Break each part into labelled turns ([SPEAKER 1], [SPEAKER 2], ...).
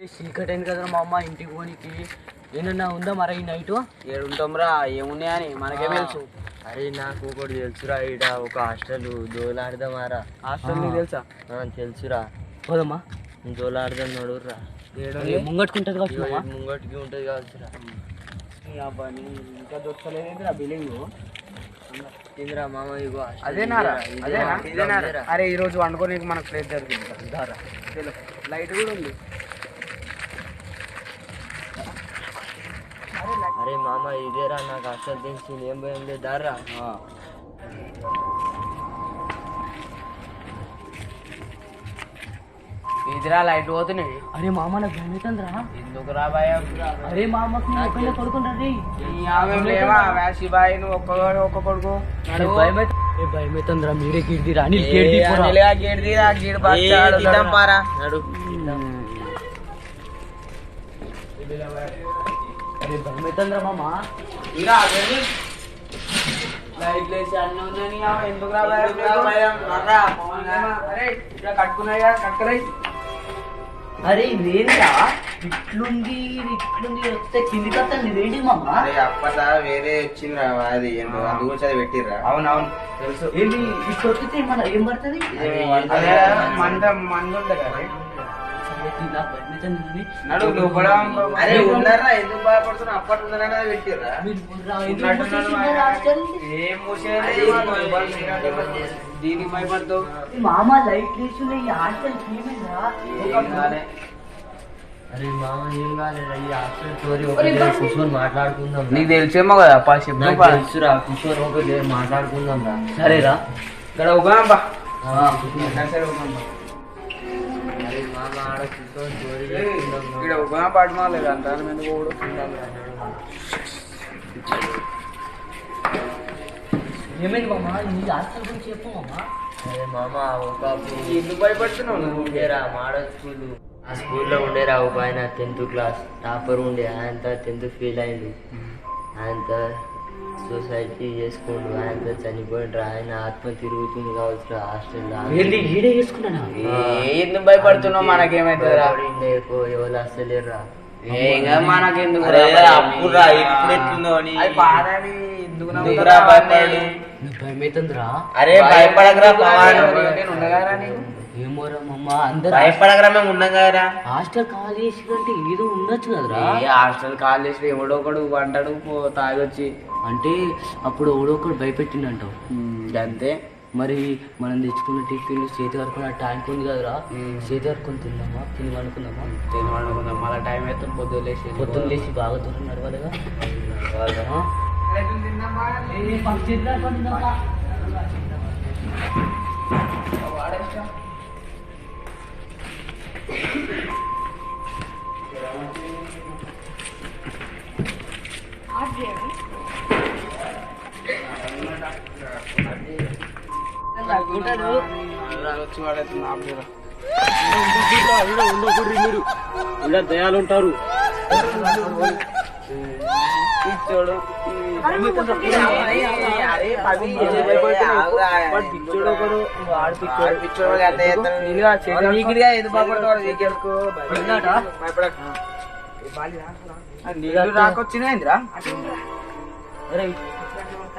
[SPEAKER 1] చీకటి అయింది కదరా మా అమ్మ ఇంటికి పోనీకి ఏమన్నా ఉందా మరి ఈ నైట్
[SPEAKER 2] ఏడుంటాంరా ఏమున్నాయని మనకే తెలుసు.
[SPEAKER 3] అరే నాకు ఒకటి తెలుసురా, ఈడ ఒక హాస్టల్ దోలాడదామారా.
[SPEAKER 2] హాస్టల్ నీకు తెలుసా?
[SPEAKER 3] తెలుసురా,
[SPEAKER 1] పోదమ్మా
[SPEAKER 3] దోలాడదాం నడురా.
[SPEAKER 1] ముంగట్టుకుంటది కావచ్చు మామ.
[SPEAKER 3] ముంగటికి ఉంటుంది కావచ్చురా.
[SPEAKER 2] ఇంకా దొరకలేదేంద్రా బిల్డింగ్
[SPEAKER 3] ఇంద్రా మామ ఇగో
[SPEAKER 2] అదేనారా? ఇదేనారా? అరే ఈ రోజు వండుకోనికి మనకు ప్లేస్ దొరికింది. లైట్ కూడా ఉంది.
[SPEAKER 3] అరే మామ ఇదేరా నాకు హాస్టల్ తెలిసి ఏం భయం లేదు దారా.
[SPEAKER 2] ఇదిరా లైట్ పోతున్నాయి.
[SPEAKER 1] అరే మామ నాకు భయం అవుతుందిరా.
[SPEAKER 2] ఎందుకు రా భయం?
[SPEAKER 1] అరే మామకు ఒకళ్ళే కొడుకుంటారు.
[SPEAKER 2] శిబాయి నువ్వు ఒక్క కొడుకు
[SPEAKER 1] భయం అవుతుందిరా. మీరే గిడిదిరా
[SPEAKER 3] నడు.
[SPEAKER 1] అరే భయం అవుతుందిరా మామ.
[SPEAKER 2] లైట్ లేసి అన్నీ ఉన్నాయి. ఎందుకు రా భయం? అరే ఇక్కడ కట్టుకున్నాయి కట్టుకున్నాయి.
[SPEAKER 1] అరే ఇదేంటా ఇట్లుంది వస్తే కిందికి వస్తాను. ఇదేంటి మామ?
[SPEAKER 4] అప్పట వేరే వచ్చింది అది అందుగురించి అది పెట్టిర్రా.
[SPEAKER 2] అవునవును తెలుసు.
[SPEAKER 1] ఏంటి ఇట్లా వస్తే మన ఏం పడుతుంది?
[SPEAKER 2] మందు ఉంటుంది కదా.
[SPEAKER 4] నడు లోపల. అరే ఉన్నారా? ఎందుకు భయపడుతున్నా? అప్పటి ఉందనే పెట్టిర్రా.
[SPEAKER 2] ఏం దీనికి భయపడతావు?
[SPEAKER 1] మామ లైట్ వేసుకునే ఈ హాస్టల్ ఏమైందా?
[SPEAKER 3] అరే మామ ఏం కాలేరా, ఈ హాస్టల్ స్టోరీ కూర్చొని మాట్లాడుకుందాం.
[SPEAKER 2] నీకు తెలిసేమో కదా
[SPEAKER 3] తెలుసురా, కూర్చొని ఒక మాట్లాడుకుందాం రా.
[SPEAKER 1] సరేరా
[SPEAKER 2] ఇక్కడ ఉగాంబా.
[SPEAKER 3] అరే మామ ఆడ కూర్చొని స్టోరీ చెప్పుకుందాం.
[SPEAKER 2] ఇక్కడ ఉగా పడమాలేదు అంత కూడా.
[SPEAKER 1] ఏమైంది మామ? ఈ హాస్టల్ గురించి చెప్పు మామ.
[SPEAKER 3] అరే మామ ఒక
[SPEAKER 2] ఎందుకు భయపడుతున్నావు నువ్వు?
[SPEAKER 3] ఉండేరా మోడల్ స్కూల్. ఆ స్కూల్లో ఉండేరా ఒక ఆయన 10th క్లాస్ టాపర్ ఉండే. ఆయనంతా 10th ఫెయిల్ అయింది. ఆయనంతా సొసైటీ చేసుకోండు. ఆయనంతా చనిపోయిండ్రు. ఆయన ఆత్మ తిరుగుతుంది కావచ్చు హాస్టల్లో.
[SPEAKER 1] ఈడే చేసుకున్నానా?
[SPEAKER 2] ఎందుకు భయపడుతున్నావు? మనకేమైతుందిరా?
[SPEAKER 3] ఎవరు అసలేరురా.
[SPEAKER 2] మనకెందుకు
[SPEAKER 4] అప్పుడురా ఇప్పుడు ఎట్లుందో అని.
[SPEAKER 1] భయమైతుందిరా.
[SPEAKER 4] అరే భయపడకరా పవన్.
[SPEAKER 2] ఉండగారా నీకు?
[SPEAKER 1] ఏమోరా మమ్మ అందరు
[SPEAKER 4] భయపడకరా మేము ఉన్నాం కదరా.
[SPEAKER 1] హాస్టల్ ఖాళీ చేసిరంటే ఏదో ఉండొచ్చు కదరా.
[SPEAKER 2] హాస్టల్ కాల్ చేసి ఎవడో ఒకడు వంటాడు తాగొచ్చి.
[SPEAKER 1] అంటే అప్పుడు ఎవడో ఒకడు భయపెట్టిండంటావు
[SPEAKER 2] అంతే.
[SPEAKER 1] మరి మనం తెచ్చుకున్న టిఫిన్ చేతి కడుకున్న ట్యాంక్ ఉంది కదరా, చేతి కడుకొని తిందామా? తిని అనుకుందామా?
[SPEAKER 2] అనుకుందాం. మళ్ళీ టైం అయితే పొద్దున్న
[SPEAKER 1] లేచి బాగా దూరం నడవాలిగా.
[SPEAKER 2] ఇలా దయాలు ఉంటారు. నీళ్ళు రాకొచ్చినాయిందిరా.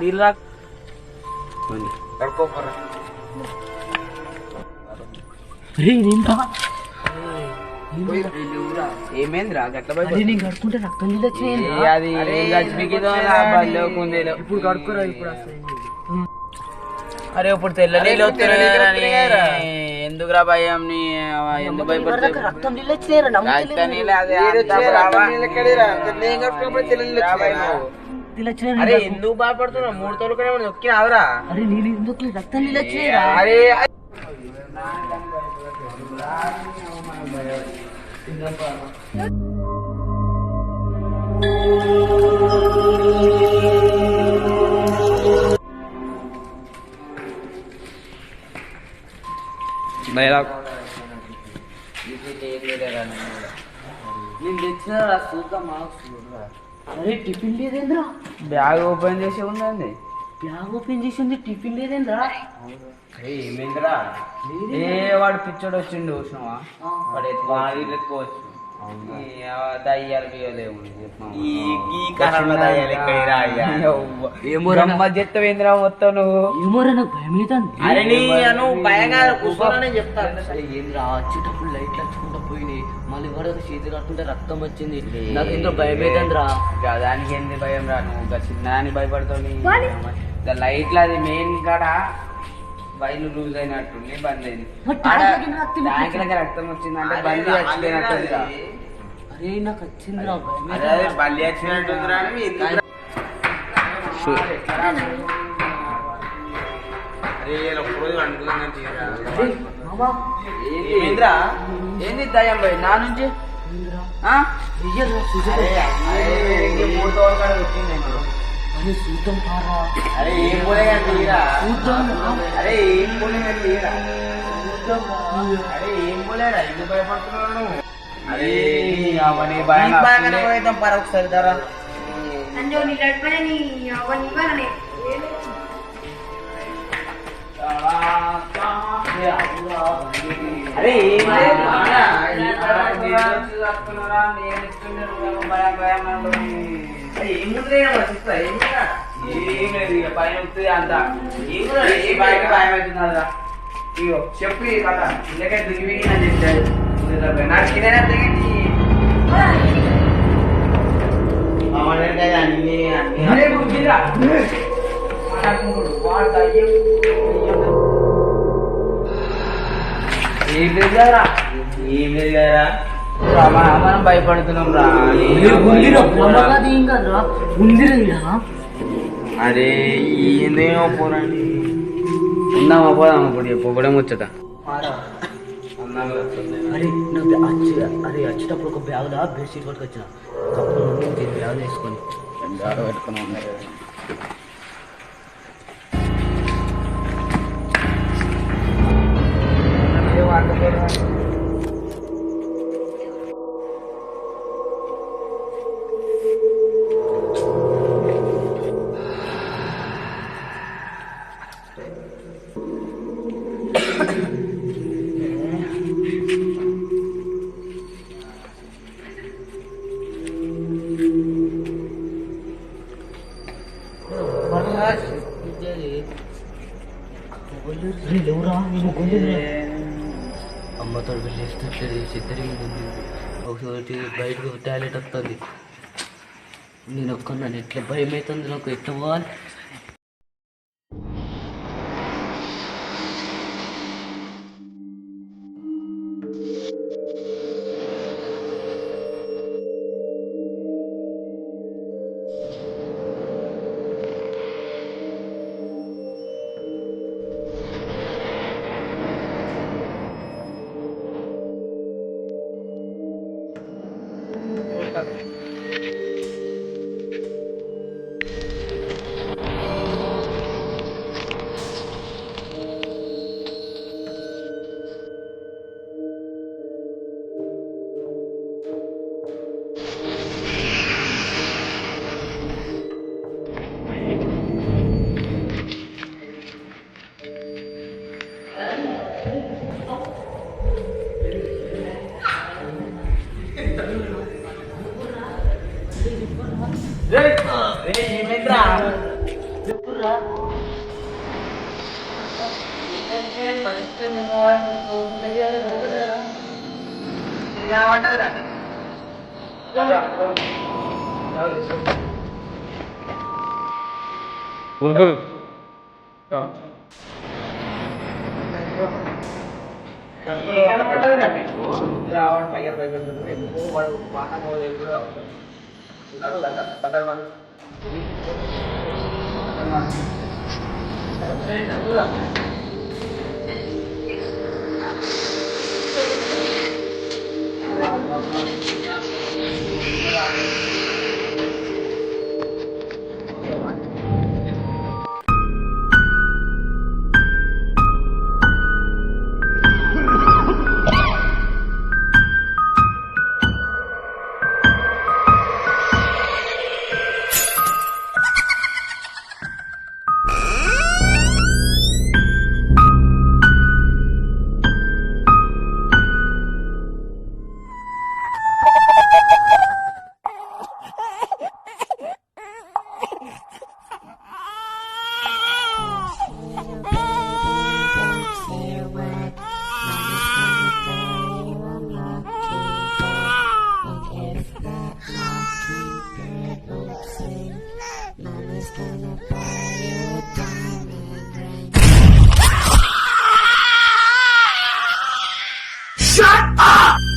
[SPEAKER 2] నీళ్ళు రాక ఏమైందిరా గట్ల
[SPEAKER 1] కడుకుంటే రక్తం నీళ్ళు వచ్చినాయి.
[SPEAKER 2] అది ఇప్పుడు కడుక్కురా. ఇప్పుడు అరే ఇప్పుడు తెల్ల నీళ్ళు ఎందుకురా భయం? ఎందుకు భయపడతావు?
[SPEAKER 1] రక్తం నీళ్ళు వచ్చినాయి.
[SPEAKER 2] అరే ఎందుకు భయపడుతున్నావు? 3 తోలుకనే నొక్కినావురా.
[SPEAKER 1] అరే నీళ్ళు ఎందుకు రక్తం నీళ్ళు వచ్చినాయి?
[SPEAKER 2] అరే
[SPEAKER 1] నేను తెచ్చినారా చూద్దామా? అరే టిఫిన్ లేదేంద్రా?
[SPEAKER 2] బ్యాగ్ ఓపెన్ చేసి ఉందండి.
[SPEAKER 1] బ్యాగ్ ఓపెన్ చేసింది, టిఫిన్ లేదేంద్రా?
[SPEAKER 2] ఏమేంద్రా? ఏ వాడు పిచ్చోడు వచ్చిండు చూసినావా? వాడు ఎత్తుకోవచ్చు. దయ్యాలు బియ్యలేము చెత్తవేంద్రా మొత్తం నువ్వు
[SPEAKER 1] ఏమోరా నాకు భయం అవుతుంది.
[SPEAKER 4] అరే నువ్వు భయంగా కూర్చోనే చెప్తాను.
[SPEAKER 1] అసలు ఏంద్రా వచ్చేటప్పుడు లైట్లు వచ్చుకుంటా పోయినాయి, మళ్ళీ ఎవరో చేతి కట్టుకుంటే రక్తం వచ్చింది. నాకు ఎంతో భయం అవుతుందిరా.
[SPEAKER 2] దానికి ఏంది భయం రా, నువ్వు ఇంకా చిన్న భయపడతావు. లైట్లు అది మెయిన్ కాడ వైర్లు లూజ్ అయినట్టుంది, బంద్ అయింది. ట్యాంక్ దగ్గర రక్తం వచ్చిందంటే బంద్ వచ్చినట్టు.
[SPEAKER 1] అరే నాకు వచ్చిందిరా భయం.
[SPEAKER 4] బల్లి వచ్చినట్టుందిరా అని ఎందుకు అరే రోజు అనుకున్నాను
[SPEAKER 2] ఏంద్రా ఏంది దయ్యం భయ్ నా నుంచి ఆ?
[SPEAKER 1] చూద్దాం పారా.
[SPEAKER 4] అరే ఏం పోలే తీరా
[SPEAKER 1] చూద్దాం.
[SPEAKER 4] అరే ఏం పోలే తీరా అరే ఏం పోలేరా ఎందుకు భయపడుతున్నావు నువ్వు?
[SPEAKER 2] అరే అవన్నీ భయం
[SPEAKER 4] పోయిద్దాం పర ఒకసారి ధర
[SPEAKER 2] అరే ఏం లేదు. ఏం లేదు ఇక పైన వస్తుంది అంత బయట భయం అవుతుంది. ఇగో చెప్పు కథ ఇళ్ళకే దిగి అని చెప్పాడు. నాకు కింద దిగి అరే బుద్ధిరా ఏం లేదు కదరా,
[SPEAKER 4] ఏం లేదు కదరా
[SPEAKER 2] మనం భయపడుతున్నాం రా.
[SPEAKER 4] అరే ఏందేమో పోరండి
[SPEAKER 2] ఉందామా పోదామా పొగడే ముచ్చట.
[SPEAKER 1] అరే అరే వచ్చేటప్పుడు ఒక బ్యాగ్లో బెడ్షీట్ పట్టుకొచ్చిన కప్పుడు నుండి బ్యాగ్ వేసుకొని
[SPEAKER 2] పెట్టుకుని ఉన్నారు.
[SPEAKER 1] అమ్మతో వెళ్ళేస్తే ఒకటి బయటకు టాయిలెట్ వస్తుంది. నేను ఒక్కన్నాను ఎట్లా భయం అవుతుంది నాకు, ఎట్లా పోవాలి.
[SPEAKER 2] Shut up!